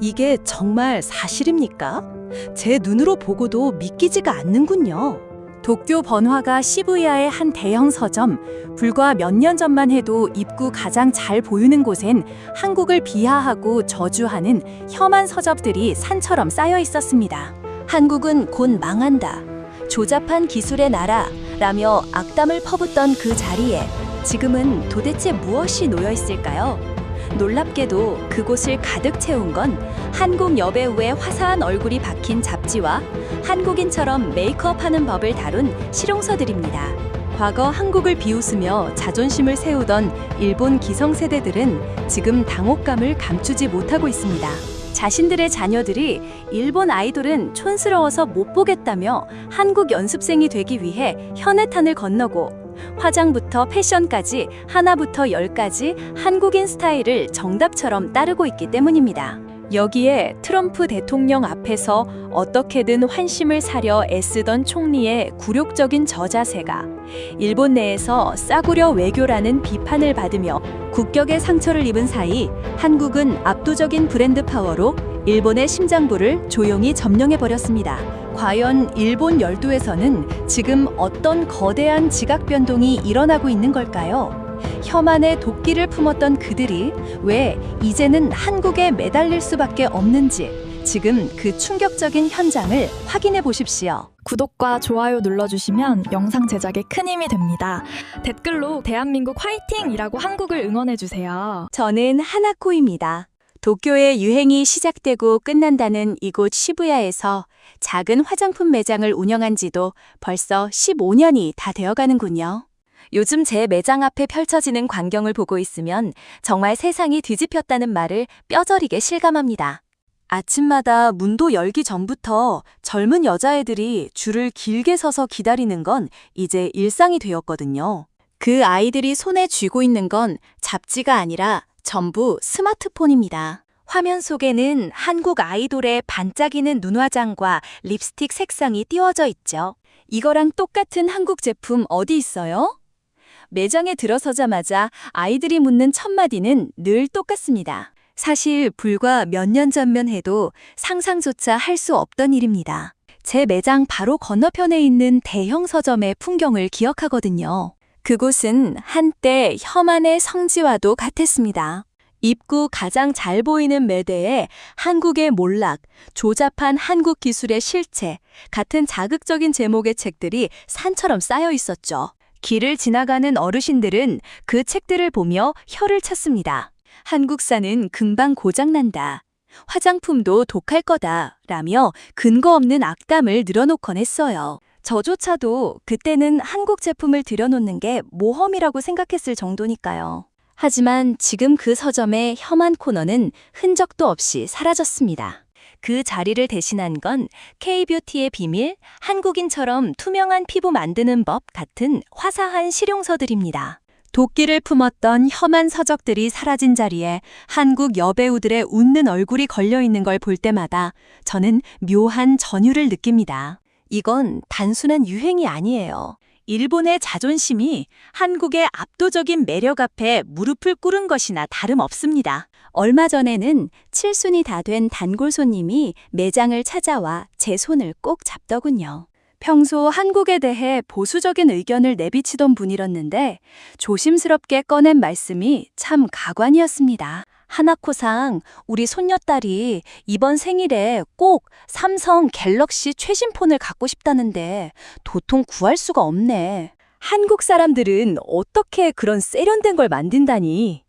이게 정말 사실입니까? 제 눈으로 보고도 믿기지가 않는군요. 도쿄 번화가 시부야의 한 대형 서점, 불과 몇 년 전만 해도 입구 가장 잘 보이는 곳엔 한국을 비하하고 저주하는 혐한 서적들이 산처럼 쌓여 있었습니다. 한국은 곧 망한다. 조잡한 기술의 나라 라며 악담을 퍼붓던 그 자리에 지금은 도대체 무엇이 놓여 있을까요? 놀랍게도 그곳을 가득 채운 건 한국 여배우의 화사한 얼굴이 박힌 잡지와 한국인처럼 메이크업하는 법을 다룬 실용서들입니다. 과거 한국을 비웃으며 자존심을 세우던 일본 기성세대들은 지금 당혹감을 감추지 못하고 있습니다. 자신들의 자녀들이 일본 아이돌은 촌스러워서 못 보겠다며 한국 연습생이 되기 위해 현해탄을 건너고 화장부터 패션까지 하나부터 열까지 한국인 스타일을 정답처럼 따르고 있기 때문입니다. 여기에 트럼프 대통령 앞에서 어떻게든 환심을 사려 애쓰던 총리의 굴욕적인 저자세가 일본 내에서 싸구려 외교라는 비판을 받으며 국격의 상처를 입은 사이 한국은 압도적인 브랜드 파워로 일본의 심장부를 조용히 점령해버렸습니다. 과연 일본 열도에서는 지금 어떤 거대한 지각 변동이 일어나고 있는 걸까요? 혐한의 도끼를 품었던 그들이 왜 이제는 한국에 매달릴 수밖에 없는지 지금 그 충격적인 현장을 확인해 보십시오. 구독과 좋아요 눌러주시면 영상 제작에 큰 힘이 됩니다. 댓글로 대한민국 화이팅이라고 한국을 응원해주세요. 저는 하나코입니다. 도쿄의 유행이 시작되고 끝난다는 이곳 시부야에서 작은 화장품 매장을 운영한 지도 벌써 15년이 다 되어가는군요. 요즘 제 매장 앞에 펼쳐지는 광경을 보고 있으면 정말 세상이 뒤집혔다는 말을 뼈저리게 실감합니다. 아침마다 문도 열기 전부터 젊은 여자애들이 줄을 길게 서서 기다리는 건 이제 일상이 되었거든요. 그 아이들이 손에 쥐고 있는 건 잡지가 아니라 전부 스마트폰입니다. 화면 속에는 한국 아이돌의 반짝이는 눈화장과 립스틱 색상이 띄워져 있죠. 이거랑 똑같은 한국 제품 어디 있어요? 매장에 들어서자마자 아이들이 묻는 첫 마디는 늘 똑같습니다. 사실 불과 몇 년 전만 해도 상상조차 할 수 없던 일입니다. 제 매장 바로 건너편에 있는 대형 서점의 풍경을 기억하거든요. 그곳은 한때 혐한의 성지와도 같았습니다. 입구 가장 잘 보이는 매대에 한국의 몰락, 조잡한 한국 기술의 실체 같은 자극적인 제목의 책들이 산처럼 쌓여 있었죠. 길을 지나가는 어르신들은 그 책들을 보며 혀를 찼습니다. 한국산은 금방 고장난다. 화장품도 독할 거다. 라며 근거 없는 악담을 늘어놓곤 했어요. 저조차도 그때는 한국 제품을 들여놓는 게 모험이라고 생각했을 정도니까요. 하지만 지금 그 서점의 혐한 코너는 흔적도 없이 사라졌습니다. 그 자리를 대신한 건 K-뷰티의 비밀, 한국인처럼 투명한 피부 만드는 법 같은 화사한 실용서들입니다. 도끼를 품었던 혐한 서적들이 사라진 자리에 한국 여배우들의 웃는 얼굴이 걸려있는 걸 볼 때마다 저는 묘한 전율을 느낍니다. 이건 단순한 유행이 아니에요. 일본의 자존심이 한국의 압도적인 매력 앞에 무릎을 꿇은 것이나 다름없습니다. 얼마 전에는 칠순이 다 된 단골 손님이 매장을 찾아와 제 손을 꼭 잡더군요. 평소 한국에 대해 보수적인 의견을 내비치던 분이었는데 조심스럽게 꺼낸 말씀이 참 가관이었습니다. 하나코상, 우리 손녀딸이 이번 생일에 꼭 삼성 갤럭시 최신 폰을 갖고 싶다는데 도통 구할 수가 없네. 한국 사람들은 어떻게 그런 세련된 걸 만든다니.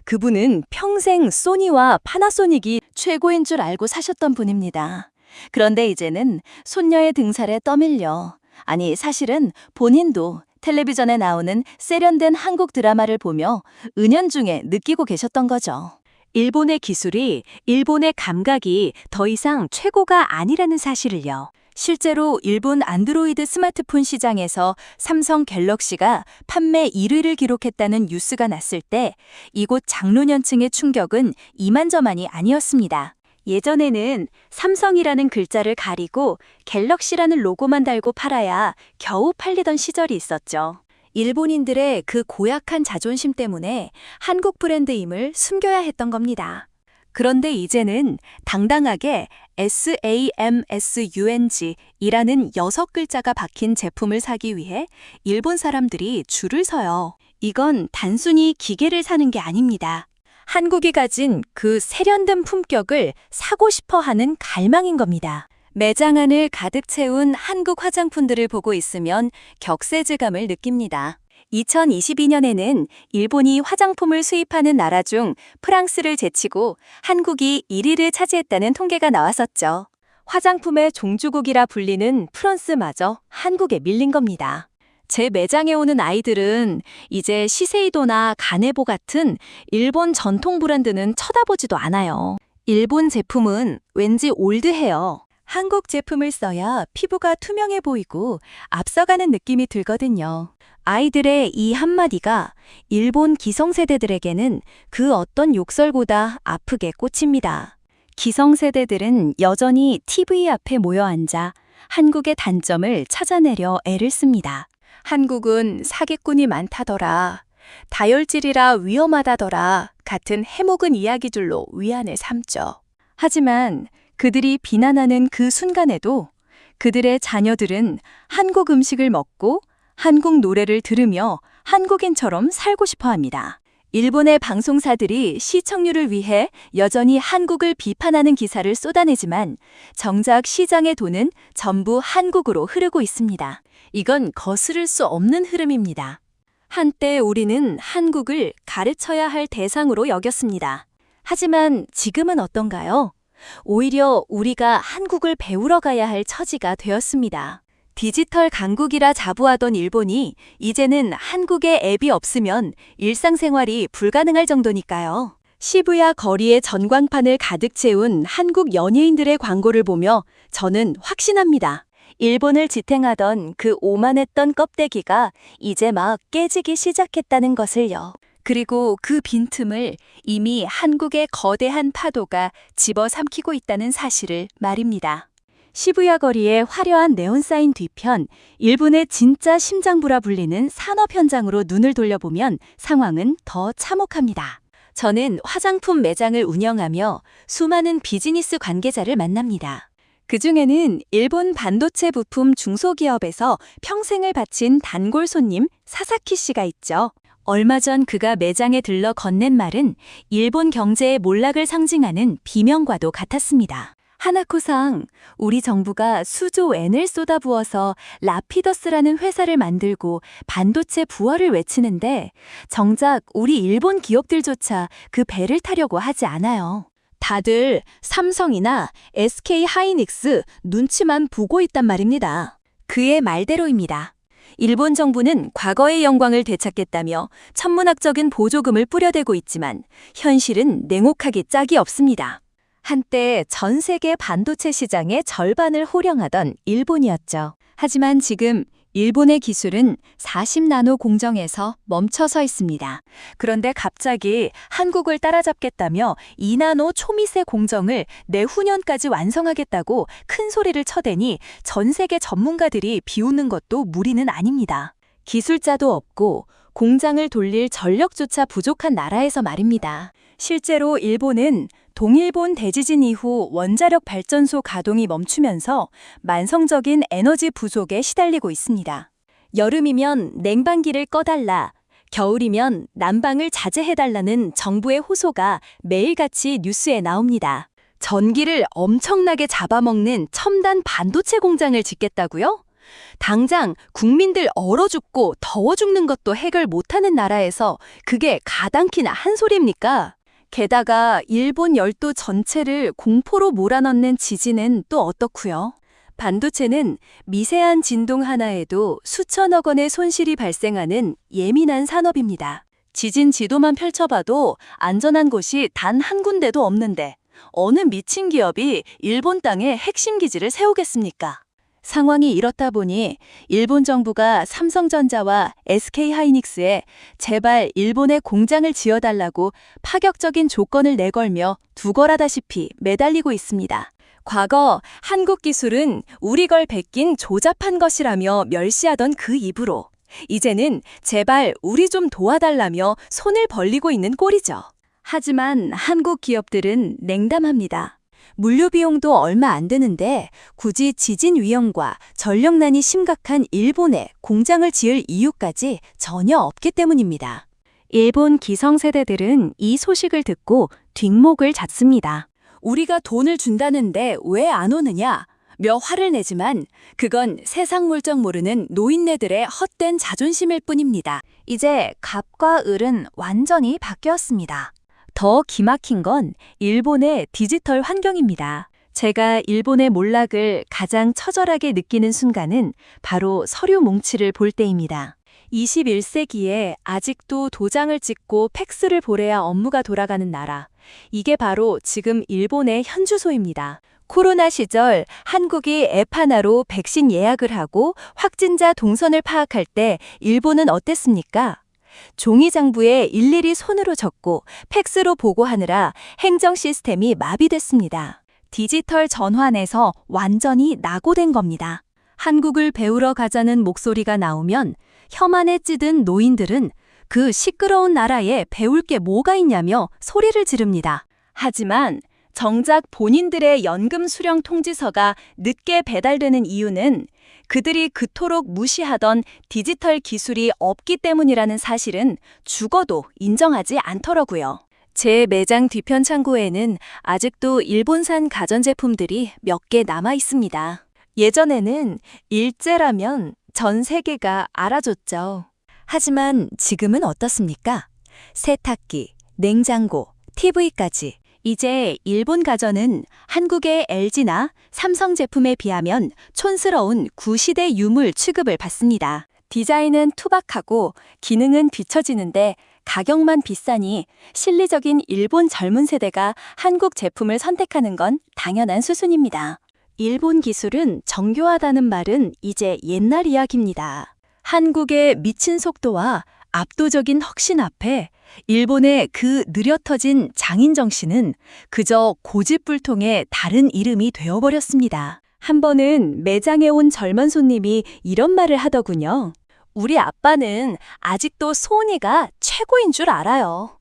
그분은 평생 소니와 파나소닉이 최고인 줄 알고 사셨던 분입니다. 그런데 이제는 손녀의 등살에 떠밀려, 아니 사실은 본인도 텔레비전에 나오는 세련된 한국 드라마를 보며 은연중에 느끼고 계셨던 거죠. 일본의 기술이, 일본의 감각이 더 이상 최고가 아니라는 사실을요. 실제로 일본 안드로이드 스마트폰 시장에서 삼성 갤럭시가 판매 1위를 기록했다는 뉴스가 났을 때 이곳 장로년층의 충격은 이만저만이 아니었습니다. 예전에는 삼성이라는 글자를 가리고 갤럭시라는 로고만 달고 팔아야 겨우 팔리던 시절이 있었죠. 일본인들의 그 고약한 자존심 때문에 한국 브랜드임을 숨겨야 했던 겁니다. 그런데 이제는 당당하게 SAMSUNG이라는 6글자가 박힌 제품을 사기 위해 일본 사람들이 줄을 서요. 이건 단순히 기계를 사는 게 아닙니다. 한국이 가진 그 세련된 품격을 사고 싶어 하는 갈망인 겁니다. 매장 안을 가득 채운 한국 화장품들을 보고 있으면 격세지감을 느낍니다. 2022년에는 일본이 화장품을 수입하는 나라 중 프랑스를 제치고 한국이 1위를 차지했다는 통계가 나왔었죠. 화장품의 종주국이라 불리는 프랑스마저 한국에 밀린 겁니다. 제 매장에 오는 아이들은 이제 시세이도나 가네보 같은 일본 전통 브랜드는 쳐다보지도 않아요. 일본 제품은 왠지 올드해요. 한국 제품을 써야 피부가 투명해 보이고 앞서가는 느낌이 들거든요. 아이들의 이 한마디가 일본 기성세대들에게는 그 어떤 욕설보다 아프게 꽂힙니다. 기성세대들은 여전히 TV 앞에 모여 앉아 한국의 단점을 찾아내려 애를 씁니다. 한국은 사기꾼이 많다더라, 다혈질이라 위험하다더라 같은 해묵은 이야기들로 위안을 삼죠. 하지만 그들이 비난하는 그 순간에도 그들의 자녀들은 한국 음식을 먹고 한국 노래를 들으며 한국인처럼 살고 싶어 합니다. 일본의 방송사들이 시청률을 위해 여전히 한국을 비판하는 기사를 쏟아내지만 정작 시장의 돈은 전부 한국으로 흐르고 있습니다. 이건 거스를 수 없는 흐름입니다. 한때 우리는 한국을 가르쳐야 할 대상으로 여겼습니다. 하지만 지금은 어떤가요? 오히려 우리가 한국을 배우러 가야 할 처지가 되었습니다. 디지털 강국이라 자부하던 일본이 이제는 한국에 앱이 없으면 일상생활이 불가능할 정도니까요. 시부야 거리에 전광판을 가득 채운 한국 연예인들의 광고를 보며 저는 확신합니다. 일본을 지탱하던 그 오만했던 껍데기가 이제 막 깨지기 시작했다는 것을요. 그리고 그 빈틈을 이미 한국의 거대한 파도가 집어삼키고 있다는 사실을 말입니다. 시부야 거리의 화려한 네온사인 뒤편, 일본의 진짜 심장부라 불리는 산업 현장으로 눈을 돌려보면 상황은 더 참혹합니다. 저는 화장품 매장을 운영하며 수많은 비즈니스 관계자를 만납니다. 그중에는 일본 반도체 부품 중소기업에서 평생을 바친 단골 손님 사사키 씨가 있죠. 얼마 전 그가 매장에 들러 건넨 말은 일본 경제의 몰락을 상징하는 비명과도 같았습니다. 하나코상, 우리 정부가 수조 엔을 쏟아부어서 라피더스라는 회사를 만들고 반도체 부활을 외치는데 정작 우리 일본 기업들조차 그 배를 타려고 하지 않아요. 다들 삼성이나 SK 하이닉스 눈치만 보고 있단 말입니다. 그의 말대로입니다. 일본 정부는 과거의 영광을 되찾겠다며 천문학적인 보조금을 뿌려대고 있지만 현실은 냉혹하기 짝이 없습니다. 한때 전 세계 반도체 시장의 절반을 호령하던 일본이었죠. 하지만 지금 일본의 기술은 40나노 공정에서 멈춰서 있습니다. 그런데 갑자기 한국을 따라잡겠다며 2나노 초미세 공정을 내후년까지 완성하겠다고 큰 소리를 쳐대니 전 세계 전문가들이 비웃는 것도 무리는 아닙니다. 기술자도 없고 공장을 돌릴 전력조차 부족한 나라에서 말입니다. 실제로 일본은 동일본 대지진 이후 원자력 발전소 가동이 멈추면서 만성적인 에너지 부족에 시달리고 있습니다. 여름이면 냉방기를 꺼달라, 겨울이면 난방을 자제해달라는 정부의 호소가 매일같이 뉴스에 나옵니다. 전기를 엄청나게 잡아먹는 첨단 반도체 공장을 짓겠다고요? 당장 국민들 얼어 죽고 더워 죽는 것도 해결 못하는 나라에서 그게 가당키나 한 소리입니까? 게다가 일본 열도 전체를 공포로 몰아넣는 지진은 또 어떻고요? 반도체는 미세한 진동 하나에도 수천억 원의 손실이 발생하는 예민한 산업입니다. 지진 지도만 펼쳐봐도 안전한 곳이 단 한 군데도 없는데 어느 미친 기업이 일본 땅에 핵심 기지를 세우겠습니까? 상황이 이렇다 보니 일본 정부가 삼성전자와 SK하이닉스에 제발 일본에 공장을 지어달라고 파격적인 조건을 내걸며 두걸하다시피 매달리고 있습니다. 과거 한국 기술은 우리 걸 베낀 조잡한 것이라며 멸시하던 그 입으로 이제는 제발 우리 좀 도와달라며 손을 벌리고 있는 꼴이죠. 하지만 한국 기업들은 냉담합니다. 물류 비용도 얼마 안 되는데 굳이 지진 위험과 전력난이 심각한 일본에 공장을 지을 이유까지 전혀 없기 때문입니다. 일본 기성세대들은 이 소식을 듣고 뒷목을 잤습니다. 우리가 돈을 준다는데 왜 안 오느냐? 며 화를 내지만 그건 세상 물정 모르는 노인네들의 헛된 자존심일 뿐입니다. 이제 갑과 을은 완전히 바뀌었습니다. 더 기막힌 건 일본의 디지털 환경입니다. 제가 일본의 몰락을 가장 처절하게 느끼는 순간은 바로 서류 몽치를 볼 때입니다. 21세기에 아직도 도장을 찍고 팩스를 보내야 업무가 돌아가는 나라. 이게 바로 지금 일본의 현주소입니다. 코로나 시절 한국이 앱 하나로 백신 예약을 하고 확진자 동선을 파악할 때 일본은 어땠습니까? 종이장부에 일일이 손으로 적고 팩스로 보고하느라 행정 시스템이 마비됐습니다. 디지털 전환에서 완전히 낙오된 겁니다. 한국을 배우러 가자는 목소리가 나오면 혀만에 찌든 노인들은 그 시끄러운 나라에 배울 게 뭐가 있냐며 소리를 지릅니다. 하지만 정작 본인들의 연금 수령 통지서가 늦게 배달되는 이유는 그들이 그토록 무시하던 디지털 기술이 없기 때문이라는 사실은 죽어도 인정하지 않더라고요. 제 매장 뒤편 창고에는 아직도 일본산 가전제품들이 몇 개 남아 있습니다. 예전에는 일제라면 전 세계가 알아줬죠. 하지만 지금은 어떻습니까? 세탁기, 냉장고, TV까지. 이제 일본 가전은 한국의 LG나 삼성 제품에 비하면 촌스러운 구시대 유물 취급을 받습니다. 디자인은 투박하고 기능은 뒤처지는데 가격만 비싸니 실리적인 일본 젊은 세대가 한국 제품을 선택하는 건 당연한 수순입니다. 일본 기술은 정교하다는 말은 이제 옛날 이야기입니다. 한국의 미친 속도와 압도적인 혁신 앞에 일본의 그 느려터진 장인 정신은 그저 고집불통의 다른 이름이 되어버렸습니다. 한 번은 매장에 온 젊은 손님이 이런 말을 하더군요. 우리 아빠는 아직도 소니가 최고인 줄 알아요.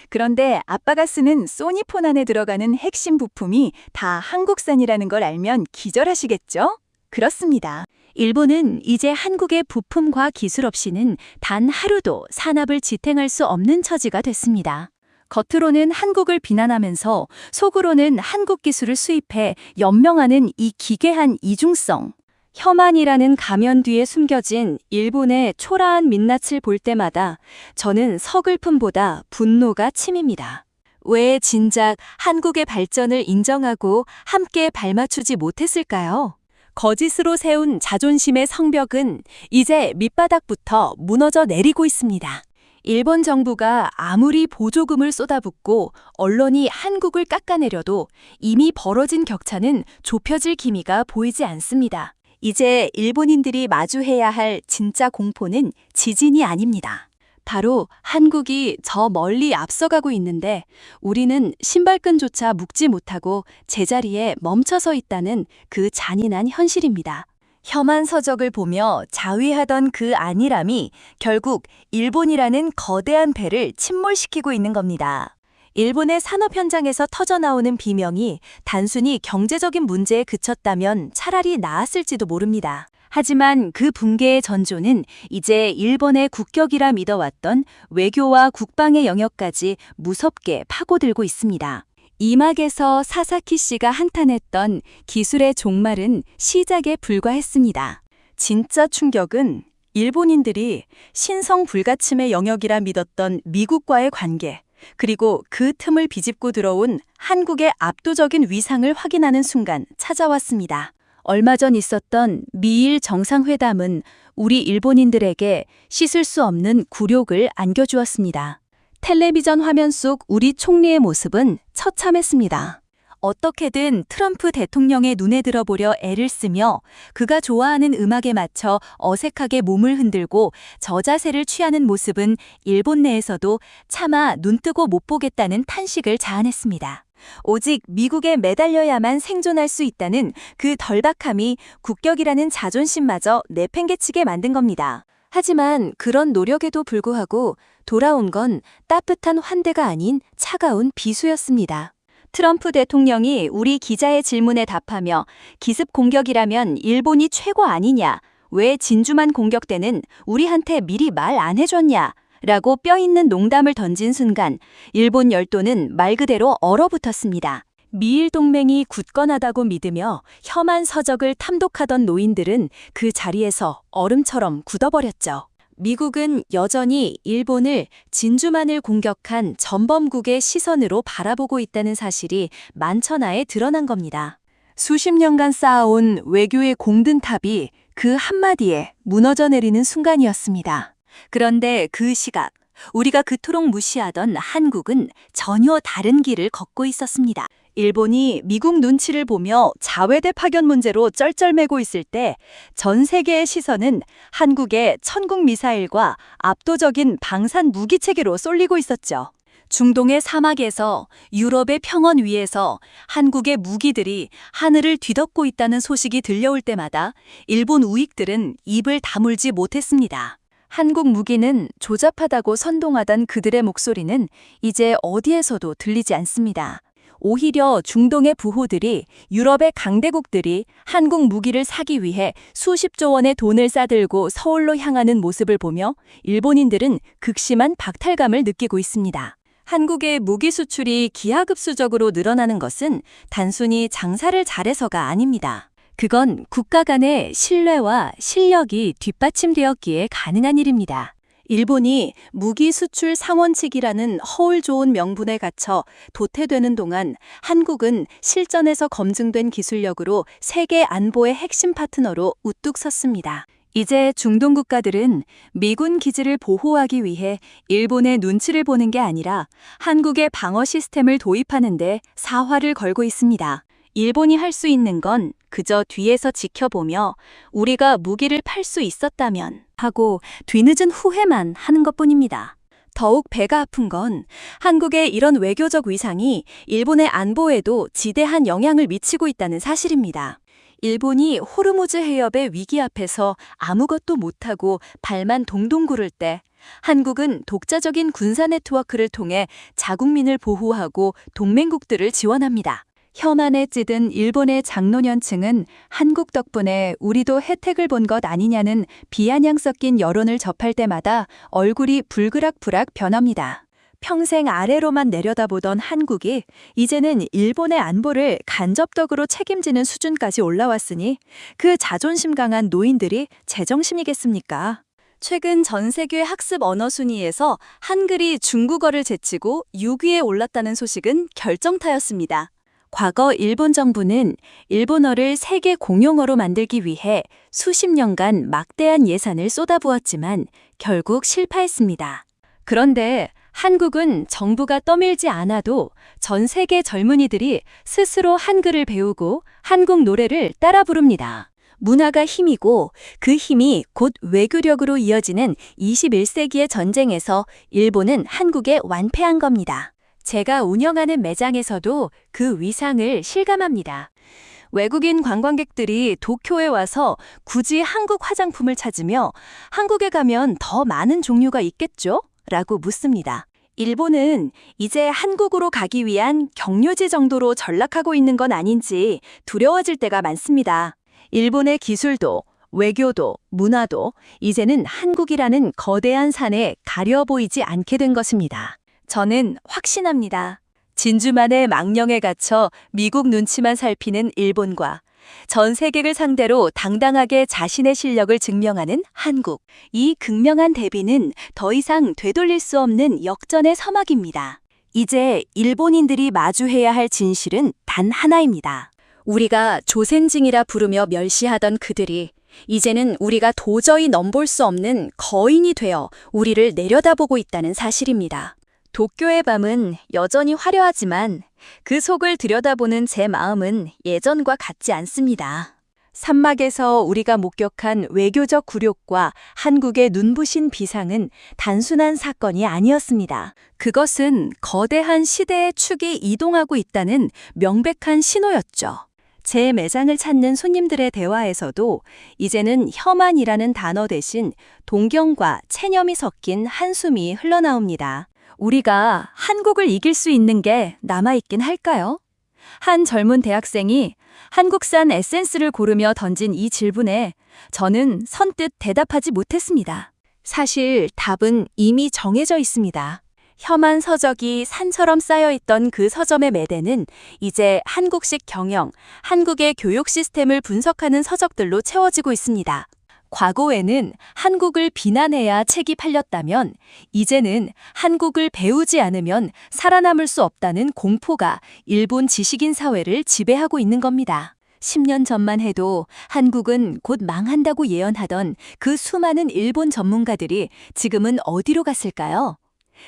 그런데 아빠가 쓰는 소니폰 안에 들어가는 핵심 부품이 다 한국산이라는 걸 알면 기절하시겠죠? 그렇습니다. 일본은 이제 한국의 부품과 기술 없이는 단 하루도 산업을 지탱할 수 없는 처지가 됐습니다. 겉으로는 한국을 비난하면서 속으로는 한국 기술을 수입해 연명하는 이 기괴한 이중성. 혐한이라는 가면 뒤에 숨겨진 일본의 초라한 민낯을 볼 때마다 저는 서글픔보다 분노가 치밉니다. 왜 진작 한국의 발전을 인정하고 함께 발맞추지 못했을까요? 거짓으로 세운 자존심의 성벽은 이제 밑바닥부터 무너져 내리고 있습니다. 일본 정부가 아무리 보조금을 쏟아붓고 언론이 한국을 깎아내려도 이미 벌어진 격차는 좁혀질 기미가 보이지 않습니다. 이제 일본인들이 마주해야 할 진짜 공포는 지진이 아닙니다. 바로 한국이 저 멀리 앞서가고 있는데 우리는 신발끈조차 묶지 못하고 제자리에 멈춰서 있다는 그 잔인한 현실입니다. 혐한 서적을 보며 자위하던 그 안일함이 결국 일본이라는 거대한 배를 침몰시키고 있는 겁니다. 일본의 산업 현장에서 터져나오는 비명이 단순히 경제적인 문제에 그쳤다면 차라리 나았을지도 모릅니다. 하지만 그 붕괴의 전조는 이제 일본의 국격이라 믿어왔던 외교와 국방의 영역까지 무섭게 파고들고 있습니다. 이막에서 사사키 씨가 한탄했던 기술의 종말은 시작에 불과했습니다. 진짜 충격은 일본인들이 신성 불가침의 영역이라 믿었던 미국과의 관계, 그리고 그 틈을 비집고 들어온 한국의 압도적인 위상을 확인하는 순간 찾아왔습니다. 얼마 전 있었던 미일 정상회담은 우리 일본인들에게 씻을 수 없는 굴욕을 안겨주었습니다. 텔레비전 화면 속 우리 총리의 모습은 처참했습니다. 어떻게든 트럼프 대통령의 눈에 들어보려 애를 쓰며 그가 좋아하는 음악에 맞춰 어색하게 몸을 흔들고 저자세를 취하는 모습은 일본 내에서도 차마 눈뜨고 못 보겠다는 탄식을 자아냈습니다. 오직 미국에 매달려야만 생존할 수 있다는 그 덜박함이 국격이라는 자존심마저 내팽개치게 만든 겁니다. 하지만 그런 노력에도 불구하고 돌아온 건 따뜻한 환대가 아닌 차가운 비수였습니다. 트럼프 대통령이 우리 기자의 질문에 답하며 기습 공격이라면 일본이 최고 아니냐, 왜 진주만 공격 때는 우리한테 미리 말 안 해줬냐 라고 뼈있는 농담을 던진 순간 일본 열도는 말 그대로 얼어붙었습니다. 미일 동맹이 굳건하다고 믿으며 혐한 서적을 탐독하던 노인들은 그 자리에서 얼음처럼 굳어버렸죠. 미국은 여전히 일본을 진주만을 공격한 전범국의 시선으로 바라보고 있다는 사실이 만천하에 드러난 겁니다. 수십 년간 쌓아온 외교의 공든탑이 그 한마디에 무너져 내리는 순간이었습니다. 그런데 그 시각, 우리가 그토록 무시하던 한국은 전혀 다른 길을 걷고 있었습니다. 일본이 미국 눈치를 보며 자외대 파견 문제로 쩔쩔매고 있을 때 전 세계의 시선은 한국의 천국 미사일과 압도적인 방산 무기 체계로 쏠리고 있었죠. 중동의 사막에서 유럽의 평원 위에서 한국의 무기들이 하늘을 뒤덮고 있다는 소식이 들려올 때마다 일본 우익들은 입을 다물지 못했습니다. 한국 무기는 조잡하다고 선동하던 그들의 목소리는 이제 어디에서도 들리지 않습니다. 오히려 중동의 부호들이, 유럽의 강대국들이 한국 무기를 사기 위해 수십조 원의 돈을 싸들고 서울로 향하는 모습을 보며 일본인들은 극심한 박탈감을 느끼고 있습니다. 한국의 무기 수출이 기하급수적으로 늘어나는 것은 단순히 장사를 잘해서가 아닙니다. 그건 국가 간의 신뢰와 실력이 뒷받침되었기에 가능한 일입니다. 일본이 무기 수출 상원칙이라는 허울 좋은 명분에 갇혀 도태되는 동안 한국은 실전에서 검증된 기술력으로 세계 안보의 핵심 파트너로 우뚝 섰습니다. 이제 중동 국가들은 미군 기지를 보호하기 위해 일본의 눈치를 보는 게 아니라 한국의 방어 시스템을 도입하는 데 사활을 걸고 있습니다. 일본이 할 수 있는 건 그저 뒤에서 지켜보며 우리가 무기를 팔 수 있었다면 하고 뒤늦은 후회만 하는 것뿐입니다. 더욱 배가 아픈 건 한국의 이런 외교적 위상이 일본의 안보에도 지대한 영향을 미치고 있다는 사실입니다. 일본이 호르무즈 해협의 위기 앞에서 아무것도 못하고 발만 동동 구를 때 한국은 독자적인 군사 네트워크를 통해 자국민을 보호하고 동맹국들을 지원합니다. 혐한에 찌든 일본의 장노년층은 한국 덕분에 우리도 혜택을 본 것 아니냐는 비아냥 섞인 여론을 접할 때마다 얼굴이 불그락불락 변합니다. 평생 아래로만 내려다보던 한국이 이제는 일본의 안보를 간접적으로 책임지는 수준까지 올라왔으니 그 자존심 강한 노인들이 제정신이겠습니까? 최근 전 세계 학습 언어 순위에서 한글이 중국어를 제치고 6위에 올랐다는 소식은 결정타였습니다. 과거 일본 정부는 일본어를 세계 공용어로 만들기 위해 수십 년간 막대한 예산을 쏟아부었지만 결국 실패했습니다. 그런데 한국은 정부가 떠밀지 않아도 전 세계 젊은이들이 스스로 한글을 배우고 한국 노래를 따라 부릅니다. 문화가 힘이고 그 힘이 곧 외교력으로 이어지는 21세기의 전쟁에서 일본은 한국에 완패한 겁니다. 제가 운영하는 매장에서도 그 위상을 실감합니다. 외국인 관광객들이 도쿄에 와서 굳이 한국 화장품을 찾으며 한국에 가면 더 많은 종류가 있겠죠? 라고 묻습니다. 일본은 이제 한국으로 가기 위한 경유지 정도로 전락하고 있는 건 아닌지 두려워질 때가 많습니다. 일본의 기술도 외교도 문화도 이제는 한국이라는 거대한 산에 가려 보이지 않게 된 것입니다. 저는 확신합니다. 진주만의 망령에 갇혀 미국 눈치만 살피는 일본과 전 세계를 상대로 당당하게 자신의 실력을 증명하는 한국. 이 극명한 대비는 더 이상 되돌릴 수 없는 역전의 서막입니다. 이제 일본인들이 마주해야 할 진실은 단 하나입니다. 우리가 조센징이라 부르며 멸시하던 그들이 이제는 우리가 도저히 넘볼 수 없는 거인이 되어 우리를 내려다보고 있다는 사실입니다. 도쿄의 밤은 여전히 화려하지만 그 속을 들여다보는 제 마음은 예전과 같지 않습니다. 산막에서 우리가 목격한 외교적 굴욕과 한국의 눈부신 비상은 단순한 사건이 아니었습니다. 그것은 거대한 시대의 축이 이동하고 있다는 명백한 신호였죠. 제 매장을 찾는 손님들의 대화에서도 이제는 혐한이라는 단어 대신 동경과 체념이 섞인 한숨이 흘러나옵니다. 우리가 한국을 이길 수 있는 게 남아있긴 할까요? 한 젊은 대학생이 한국산 에센스를 고르며 던진 이 질문에 저는 선뜻 대답하지 못했습니다. 사실 답은 이미 정해져 있습니다. 혐한 서적이 산처럼 쌓여있던 그 서점의 매대는 이제 한국식 경영, 한국의 교육 시스템을 분석하는 서적들로 채워지고 있습니다. 과거에는 한국을 비난해야 책이 팔렸다면 이제는 한국을 배우지 않으면 살아남을 수 없다는 공포가 일본 지식인 사회를 지배하고 있는 겁니다. 10년 전만 해도 한국은 곧 망한다고 예언하던 그 수많은 일본 전문가들이 지금은 어디로 갔을까요?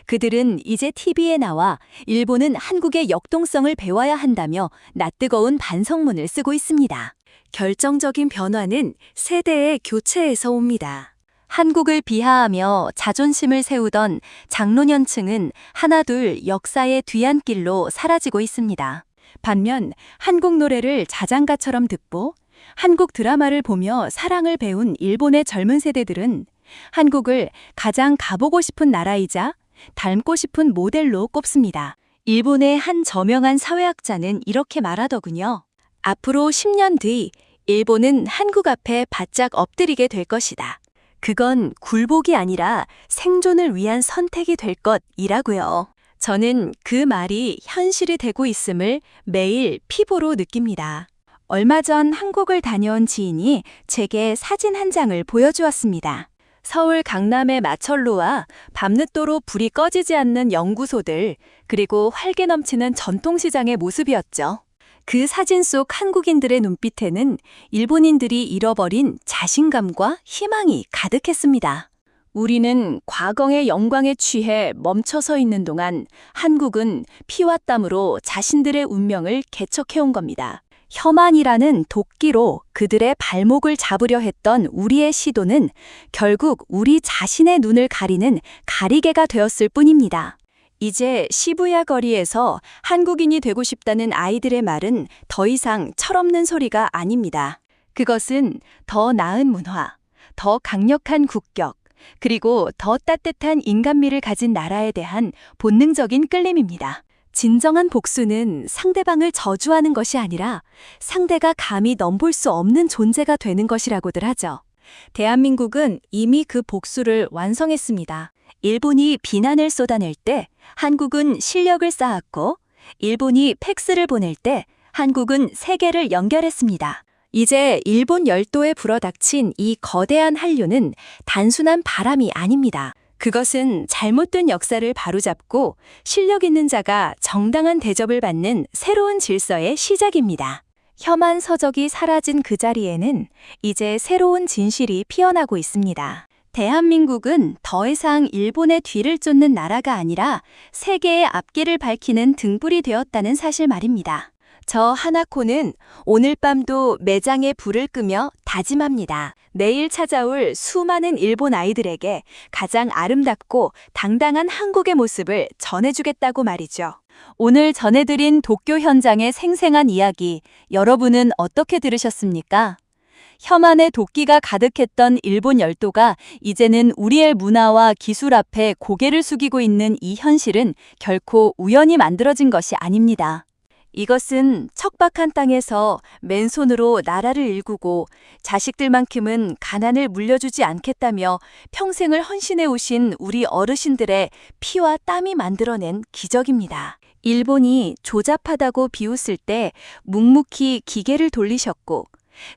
그들은 이제 TV에 나와 일본은 한국의 역동성을 배워야 한다며 낯뜨거운 반성문을 쓰고 있습니다. 결정적인 변화는 세대의 교체에서 옵니다. 한국을 비하하며 자존심을 세우던 장로년층은 하나둘 역사의 뒤안길로 사라지고 있습니다. 반면 한국 노래를 자장가처럼 듣고 한국 드라마를 보며 사랑을 배운 일본의 젊은 세대들은 한국을 가장 가보고 싶은 나라이자 닮고 싶은 모델로 꼽습니다. 일본의 한 저명한 사회학자는 이렇게 말하더군요. 앞으로 10년 뒤 일본은 한국 앞에 바짝 엎드리게 될 것이다. 그건 굴복이 아니라 생존을 위한 선택이 될 것이라고요. 저는 그 말이 현실이 되고 있음을 매일 피부로 느낍니다. 얼마 전 한국을 다녀온 지인이 제게 사진 한 장을 보여주었습니다. 서울 강남의 마철로와 밤늦도록 불이 꺼지지 않는 연구소들, 그리고 활기 넘치는 전통시장의 모습이었죠. 그 사진 속 한국인들의 눈빛에는 일본인들이 잃어버린 자신감과 희망이 가득했습니다. 우리는 과거의 영광에 취해 멈춰서 있는 동안 한국은 피와 땀으로 자신들의 운명을 개척해온 겁니다. 혐한이라는 도끼로 그들의 발목을 잡으려 했던 우리의 시도는 결국 우리 자신의 눈을 가리는 가리개가 되었을 뿐입니다. 이제 시부야 거리에서 한국인이 되고 싶다는 아이들의 말은 더 이상 철없는 소리가 아닙니다. 그것은 더 나은 문화, 더 강력한 국격, 그리고 더 따뜻한 인간미를 가진 나라에 대한 본능적인 끌림입니다. 진정한 복수는 상대방을 저주하는 것이 아니라 상대가 감히 넘볼 수 없는 존재가 되는 것이라고들 하죠. 대한민국은 이미 그 복수를 완성했습니다. 일본이 비난을 쏟아낼 때 한국은 실력을 쌓았고, 일본이 팩스를 보낼 때 한국은 세계를 연결했습니다. 이제 일본 열도에 불어닥친 이 거대한 한류는 단순한 바람이 아닙니다. 그것은 잘못된 역사를 바로잡고 실력 있는 자가 정당한 대접을 받는 새로운 질서의 시작입니다. 혐한 서적이 사라진 그 자리에는 이제 새로운 진실이 피어나고 있습니다. 대한민국은 더 이상 일본의 뒤를 쫓는 나라가 아니라 세계의 앞길을 밝히는 등불이 되었다는 사실 말입니다. 저 하나코는 오늘 밤도 매장에 불을 끄며 다짐합니다. 내일 찾아올 수많은 일본 아이들에게 가장 아름답고 당당한 한국의 모습을 전해주겠다고 말이죠. 오늘 전해드린 도쿄 현장의 생생한 이야기, 여러분은 어떻게 들으셨습니까? 혐한의 도끼가 가득했던 일본 열도가 이제는 우리의 문화와 기술 앞에 고개를 숙이고 있는 이 현실은 결코 우연히 만들어진 것이 아닙니다. 이것은 척박한 땅에서 맨손으로 나라를 일구고 자식들만큼은 가난을 물려주지 않겠다며 평생을 헌신해 오신 우리 어르신들의 피와 땀이 만들어낸 기적입니다. 일본이 조잡하다고 비웃을 때 묵묵히 기계를 돌리셨고,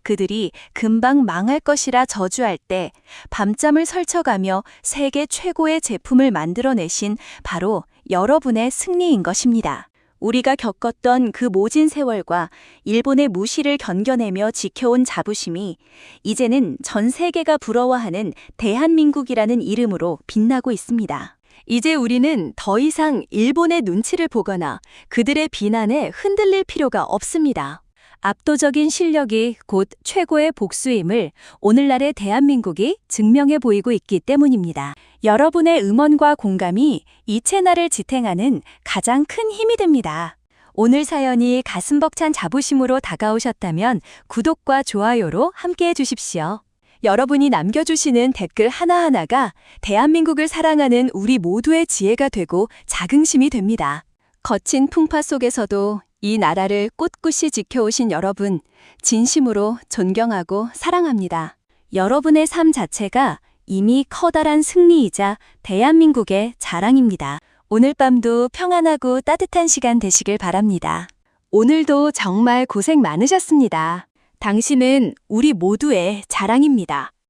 그들이 금방 망할 것이라 저주할 때 밤잠을 설쳐가며 세계 최고의 제품을 만들어내신 바로 여러분의 승리인 것입니다. 우리가 겪었던 그 모진 세월과 일본의 무시를 견뎌내며 지켜온 자부심이 이제는 전 세계가 부러워하는 대한민국이라는 이름으로 빛나고 있습니다. 이제 우리는 더 이상 일본의 눈치를 보거나 그들의 비난에 흔들릴 필요가 없습니다. 압도적인 실력이 곧 최고의 복수임을 오늘날의 대한민국이 증명해 보이고 있기 때문입니다. 여러분의 응원과 공감이 이 채널을 지탱하는 가장 큰 힘이 됩니다. 오늘 사연이 가슴 벅찬 자부심으로 다가오셨다면 구독과 좋아요로 함께해 주십시오. 여러분이 남겨주시는 댓글 하나하나가 대한민국을 사랑하는 우리 모두의 지혜가 되고 자긍심이 됩니다. 거친 풍파 속에서도 이 나라를 꿋꿋이 지켜오신 여러분, 진심으로 존경하고 사랑합니다. 여러분의 삶 자체가 이미 커다란 승리이자 대한민국의 자랑입니다. 오늘 밤도 평안하고 따뜻한 시간 되시길 바랍니다. 오늘도 정말 고생 많으셨습니다. 당신은 우리 모두의 자랑입니다.